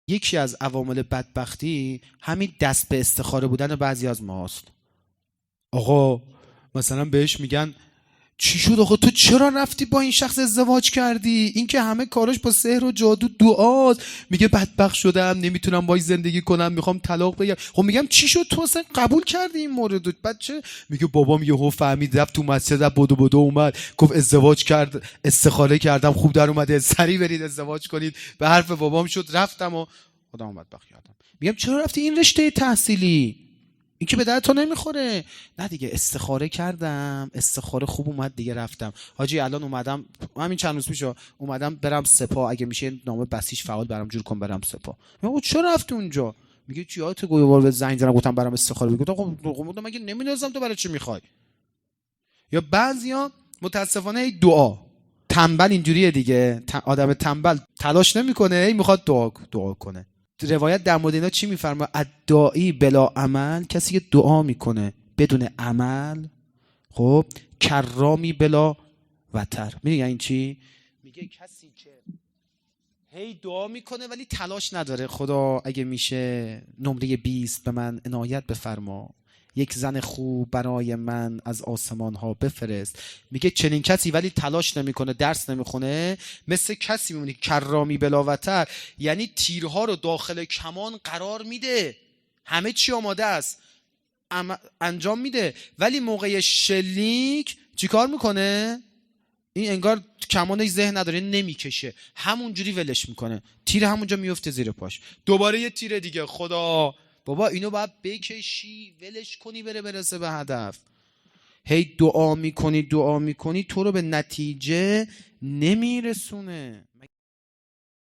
یکی از عوامل بدبختی همین دست به استخاره بودن بعضی از ماست. آقا مثلا بهش میگن چی شد آقا، تو چرا رفتی با این شخص ازدواج کردی؟ این که همه کاراش با سحر و جادو دعاست. میگه بدبخت شدم، نمیتونم باهاش زندگی کنم، میخوام طلاق بگیرم. خب میگم چی شد تو اصلا قبول کردی این موردو؟ بچه میگه بابام یهو فهمید، رفت تو مسجد، بدو اومد گفت ازدواج کرد، استخاره کردم خوب در اومده، سری برید ازدواج کنید. به حرف بابام شد، رفتم و خودم بدبخت کردم. میگم چرا رفتی این رشته تحصیلی؟ این که به درد تو نمیخوره. نه دیگه استخاره کردم، استخاره خوب اومد دیگه رفتم. حاجی الان اومدم، همین چند روز پیشو اومدم برم سپاه، اگه میشه نامه بسیج فعال برام جور کن برم سپاه. میگم چرا رفتی اونجا؟ میگه چی یادت گویوار به زنگ زدم گفتم برام استخاره. میگه خب مگه نمیدونم تو برای چی میخوای؟ یا بعضیا متاسفانه دعا تنبل اینجوریه دیگه. آدم تنبل تلاش نمیکنه، هی میخواد دعا کنه. روایت در مورد اینا چی میفرماید؟ الداعی بلا عمل، کسی که دعا میکنه بدون عمل، خب کرامی بلا وتر. میگه این چی؟ میگه کسی که هی دعا میکنه ولی تلاش نداره، خدا اگه میشه نمره 20 به من عنایت بفرما، یک زن خوب برای من از آسمان ها بفرست. میگه چنین کسی ولی تلاش نمیکنه، درس نمیخونه، مثل کسی میمونه کرامی بلاوتر، یعنی تیرها رو داخل کمان قرار میده، همه چی آماده است، انجام میده، ولی موقع شلیک چیکار میکنه؟ این انگار کمانش ذهن نداره، نمیکشه، همونجوری ولش میکنه، تیر همونجا میفته زیر پاش، دوباره یه تیر دیگه. خدا بابا اینو باید بکشی ولش کنی بره برسه به هدف. هی دعا میکنی تو رو به نتیجه نمیرسونه.